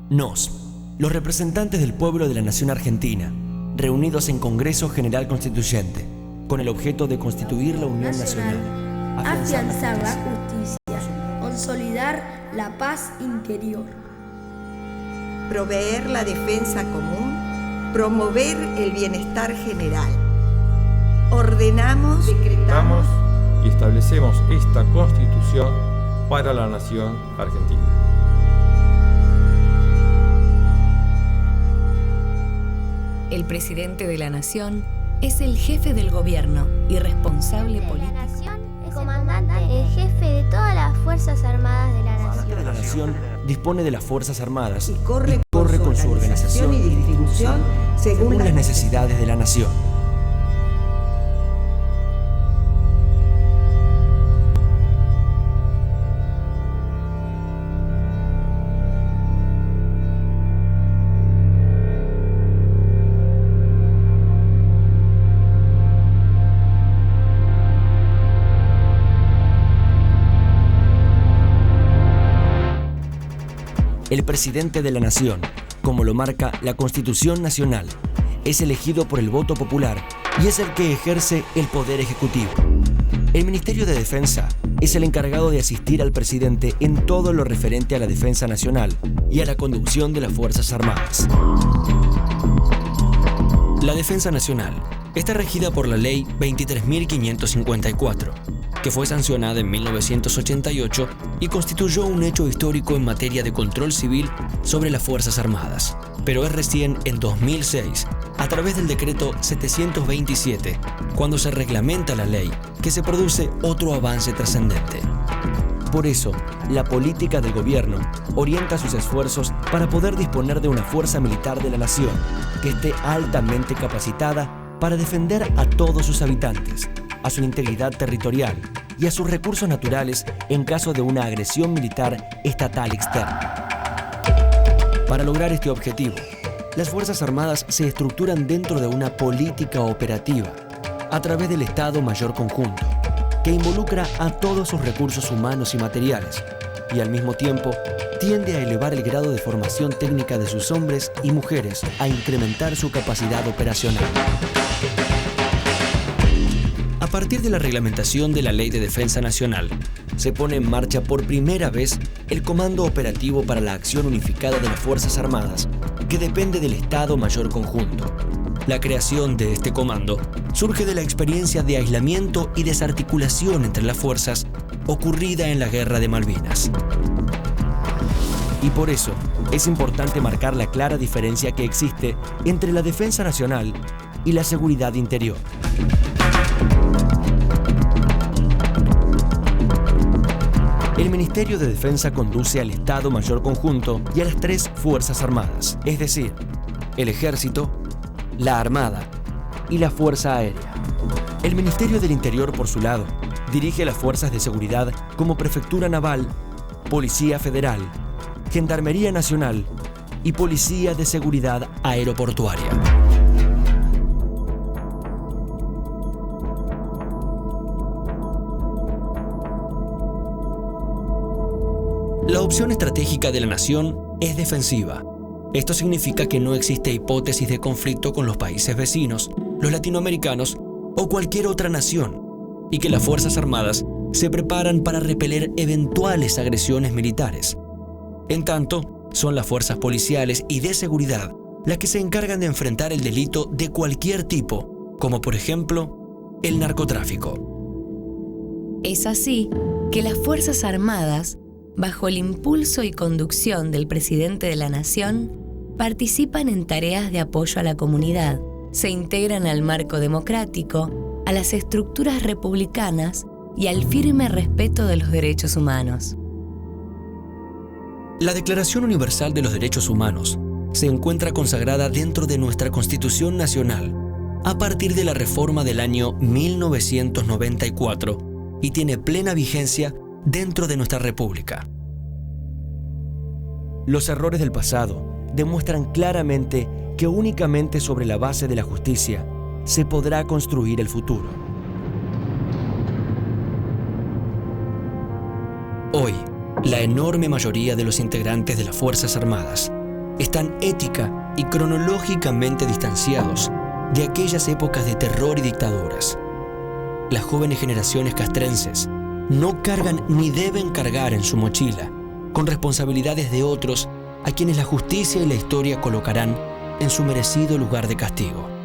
Nos, los representantes del pueblo de la Nación Argentina, reunidos en Congreso General Constituyente, con el objeto de constituir la Unión Nacional, afianzar la justicia, consolidar la paz interior, proveer la defensa común, promover el bienestar general. Ordenamos, decretamos y establecemos esta Constitución para la Nación Argentina. El presidente de la Nación es el jefe del gobierno y responsable político. La Nación, el comandante, el jefe de todas las Fuerzas Armadas de la Nación. La Nación dispone de las Fuerzas Armadas y corre con su organización y distribución según las necesidades de la nación. El presidente de la Nación, como lo marca la Constitución Nacional, es elegido por el voto popular y es el que ejerce el poder ejecutivo. El Ministerio de Defensa es el encargado de asistir al presidente en todo lo referente a la defensa nacional y a la conducción de las Fuerzas Armadas. La defensa nacional está regida por la Ley 23.554, que fue sancionada en 1988 y constituyó un hecho histórico en materia de control civil sobre las Fuerzas Armadas. Pero es recién en 2006, a través del decreto 727, cuando se reglamenta la ley, que se produce otro avance trascendente. Por eso, la política del gobierno orienta sus esfuerzos para poder disponer de una fuerza militar de la nación que esté altamente capacitada para defender a todos sus habitantes, a su integridad territorial y a sus recursos naturales en caso de una agresión militar estatal externa. Para lograr este objetivo, las Fuerzas Armadas se estructuran dentro de una política operativa a través del Estado Mayor Conjunto, que involucra a todos sus recursos humanos y materiales y al mismo tiempo tiende a elevar el grado de formación técnica de sus hombres y mujeres, a incrementar su capacidad operacional. A partir de la reglamentación de la Ley de Defensa Nacional, se pone en marcha por primera vez el Comando Operativo para la Acción Unificada de las Fuerzas Armadas, que depende del Estado Mayor Conjunto. La creación de este comando surge de la experiencia de aislamiento y desarticulación entre las fuerzas ocurrida en la Guerra de Malvinas. Y por eso es importante marcar la clara diferencia que existe entre la defensa nacional y la seguridad interior. El Ministerio de Defensa conduce al Estado Mayor Conjunto y a las 3 Fuerzas Armadas, es decir, el Ejército, la Armada y la Fuerza Aérea. El Ministerio del Interior, por su lado, dirige las fuerzas de seguridad como Prefectura Naval, Policía Federal, Gendarmería Nacional y Policía de Seguridad Aeroportuaria. La opción estratégica de la nación es defensiva. Esto significa que no existe hipótesis de conflicto con los países vecinos, los latinoamericanos o cualquier otra nación, y que las Fuerzas Armadas se preparan para repeler eventuales agresiones militares. En tanto, son las fuerzas policiales y de seguridad las que se encargan de enfrentar el delito de cualquier tipo, como por ejemplo, el narcotráfico. Es así que las Fuerzas Armadas, bajo el impulso y conducción del presidente de la Nación, participan en tareas de apoyo a la comunidad, se integran al marco democrático, a las estructuras republicanas y al firme respeto de los derechos humanos. La Declaración Universal de los Derechos Humanos se encuentra consagrada dentro de nuestra Constitución Nacional a partir de la reforma del año 1994 y tiene plena vigencia dentro de nuestra República. Los errores del pasado demuestran claramente que únicamente sobre la base de la justicia se podrá construir el futuro. Hoy, la enorme mayoría de los integrantes de las Fuerzas Armadas están ética y cronológicamente distanciados de aquellas épocas de terror y dictaduras. Las jóvenes generaciones castrenses no cargan ni deben cargar en su mochila con responsabilidades de otros a quienes la justicia y la historia colocarán en su merecido lugar de castigo.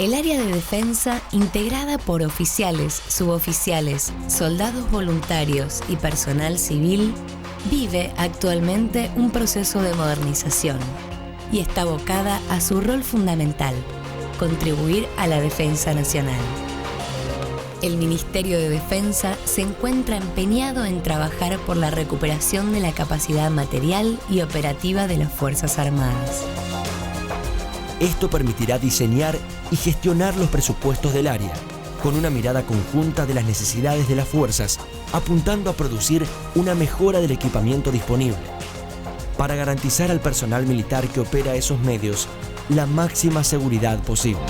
El área de defensa, integrada por oficiales, suboficiales, soldados voluntarios y personal civil, vive actualmente un proceso de modernización y está abocada a su rol fundamental, contribuir a la defensa nacional. El Ministerio de Defensa se encuentra empeñado en trabajar por la recuperación de la capacidad material y operativa de las Fuerzas Armadas. Esto permitirá diseñar y gestionar los presupuestos del área, con una mirada conjunta de las necesidades de las fuerzas, apuntando a producir una mejora del equipamiento disponible, para garantizar al personal militar que opera esos medios la máxima seguridad posible.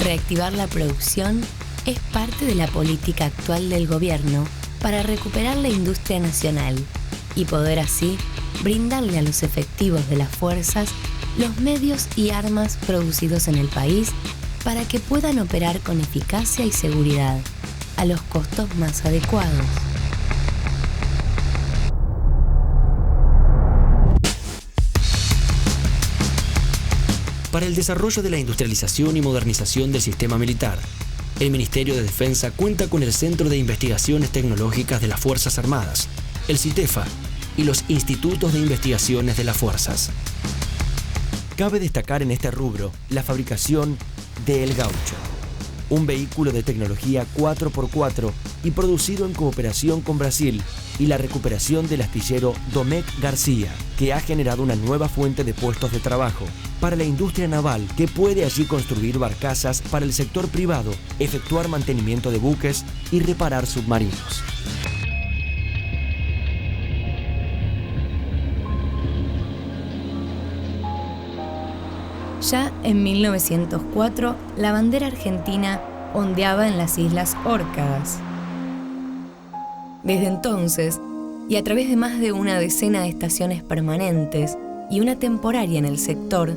Reactivar la producción es parte de la política actual del gobierno para recuperar la industria nacional y poder así brindarle a los efectivos de las fuerzas los medios y armas producidos en el país para que puedan operar con eficacia y seguridad a los costos más adecuados. Para el desarrollo de la industrialización y modernización del sistema militar, el Ministerio de Defensa cuenta con el Centro de Investigaciones Tecnológicas de las Fuerzas Armadas, el CITEFA, y los Institutos de Investigaciones de las Fuerzas. Cabe destacar en este rubro la fabricación de El Gaucho, un vehículo de tecnología 4x4 y producido en cooperación con Brasil, y la recuperación del astillero Domecq García, que ha generado una nueva fuente de puestos de trabajo para la industria naval, que puede allí construir barcazas para el sector privado, efectuar mantenimiento de buques y reparar submarinos. Ya en 1904, la bandera argentina ondeaba en las Islas Órcadas. Desde entonces, y a través de más de una decena de estaciones permanentes y una temporaria en el sector,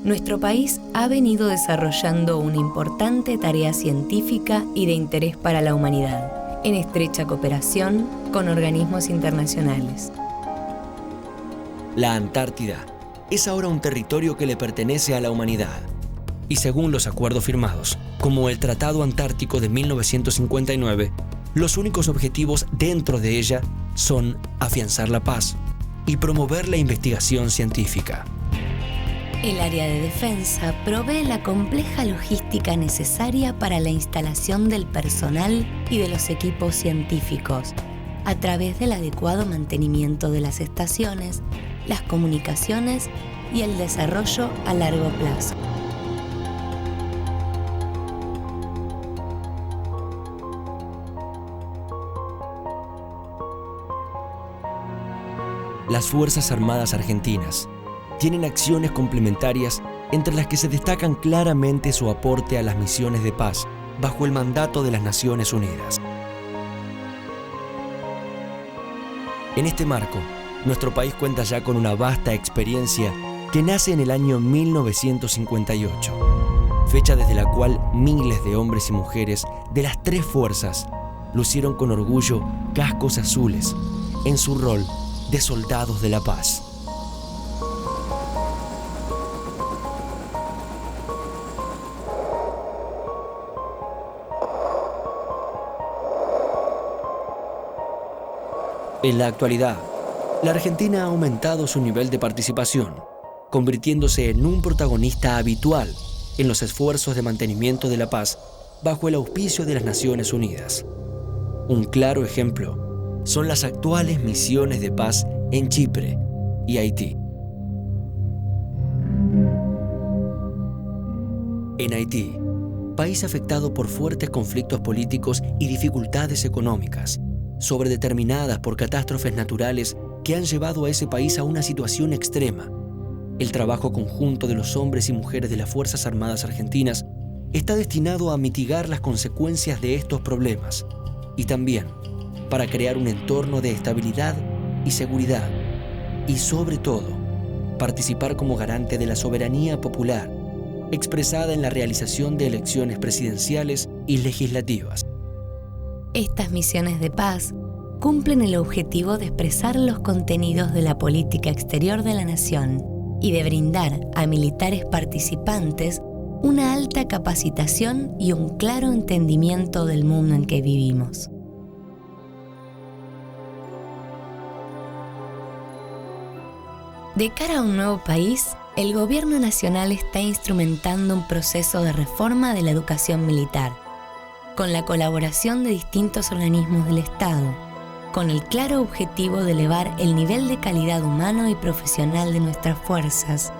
nuestro país ha venido desarrollando una importante tarea científica y de interés para la humanidad, en estrecha cooperación con organismos internacionales. La Antártida es ahora un territorio que le pertenece a la humanidad. Y según los acuerdos firmados, como el Tratado Antártico de 1959, los únicos objetivos dentro de ella son afianzar la paz y promover la investigación científica. El área de defensa provee la compleja logística necesaria para la instalación del personal y de los equipos científicos, a través del adecuado mantenimiento de las estaciones, las comunicaciones y el desarrollo a largo plazo. Las Fuerzas Armadas Argentinas tienen acciones complementarias entre las que se destacan claramente su aporte a las misiones de paz bajo el mandato de las Naciones Unidas. En este marco, nuestro país cuenta ya con una vasta experiencia que nace en el año 1958, fecha desde la cual miles de hombres y mujeres de las tres fuerzas lucieron con orgullo cascos azules en su rol de soldados de la paz. En la actualidad, la Argentina ha aumentado su nivel de participación, convirtiéndose en un protagonista habitual en los esfuerzos de mantenimiento de la paz bajo el auspicio de las Naciones Unidas. Un claro ejemplo son las actuales misiones de paz en Chipre y Haití. En Haití, país afectado por fuertes conflictos políticos y dificultades económicas, sobredeterminadas por catástrofes naturales que han llevado a ese país a una situación extrema. El trabajo conjunto de los hombres y mujeres de las Fuerzas Armadas Argentinas está destinado a mitigar las consecuencias de estos problemas y también para crear un entorno de estabilidad y seguridad y, sobre todo, participar como garante de la soberanía popular expresada en la realización de elecciones presidenciales y legislativas. Estas misiones de paz cumplen el objetivo de expresar los contenidos de la política exterior de la nación y de brindar a militares participantes una alta capacitación y un claro entendimiento del mundo en que vivimos. De cara a un nuevo país, el Gobierno Nacional está instrumentando un proceso de reforma de la educación militar, con la colaboración de distintos organismos del Estado, con el claro objetivo de elevar el nivel de calidad humano y profesional de nuestras fuerzas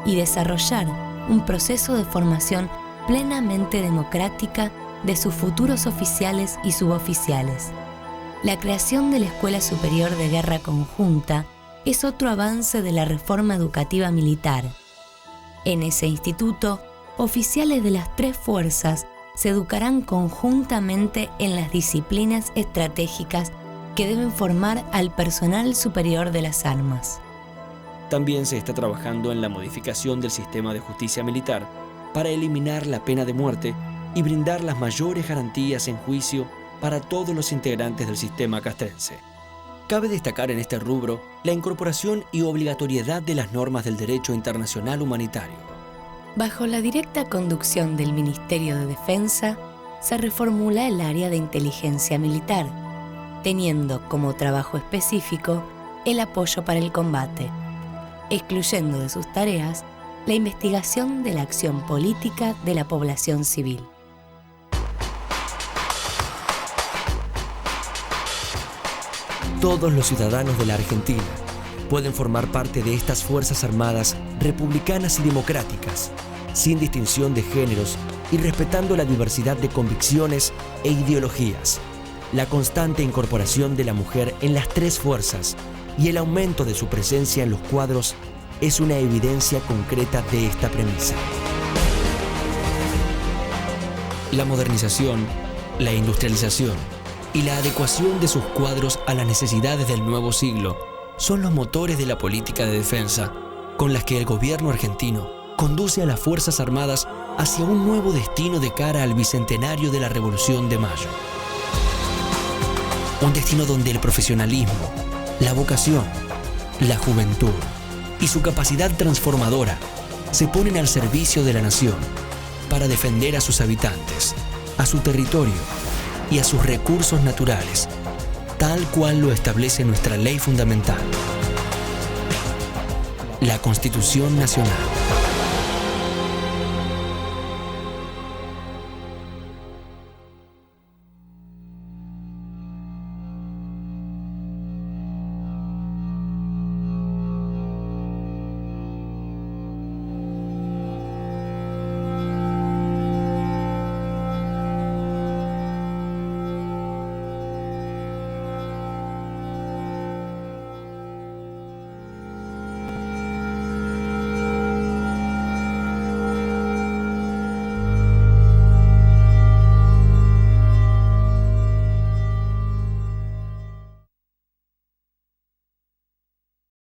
y desarrollar un proceso de formación plenamente democrática de sus futuros oficiales y suboficiales. La creación de la Escuela Superior de Guerra Conjunta es otro avance de la reforma educativa militar. En ese instituto, oficiales de las tres fuerzas se educarán conjuntamente en las disciplinas estratégicas que deben formar al personal superior de las armas. También se está trabajando en la modificación del sistema de justicia militar para eliminar la pena de muerte y brindar las mayores garantías en juicio para todos los integrantes del sistema castrense. Cabe destacar en este rubro la incorporación y obligatoriedad de las normas del derecho internacional humanitario. Bajo la directa conducción del Ministerio de Defensa, se reformula el área de inteligencia militar, teniendo como trabajo específico el apoyo para el combate, excluyendo de sus tareas la investigación de la acción política de la población civil. Todos los ciudadanos de la Argentina pueden formar parte de estas Fuerzas Armadas republicanas y democráticas, sin distinción de géneros y respetando la diversidad de convicciones e ideologías. La constante incorporación de la mujer en las tres fuerzas y el aumento de su presencia en los cuadros es una evidencia concreta de esta premisa. La modernización, la industrialización y la adecuación de sus cuadros a las necesidades del nuevo siglo son los motores de la política de defensa con las que el gobierno argentino conduce a las Fuerzas Armadas hacia un nuevo destino de cara al bicentenario de la Revolución de Mayo. Un destino donde el profesionalismo, la vocación, la juventud y su capacidad transformadora se ponen al servicio de la nación para defender a sus habitantes, a su territorio y a sus recursos naturales, tal cual lo establece nuestra ley fundamental, la Constitución Nacional.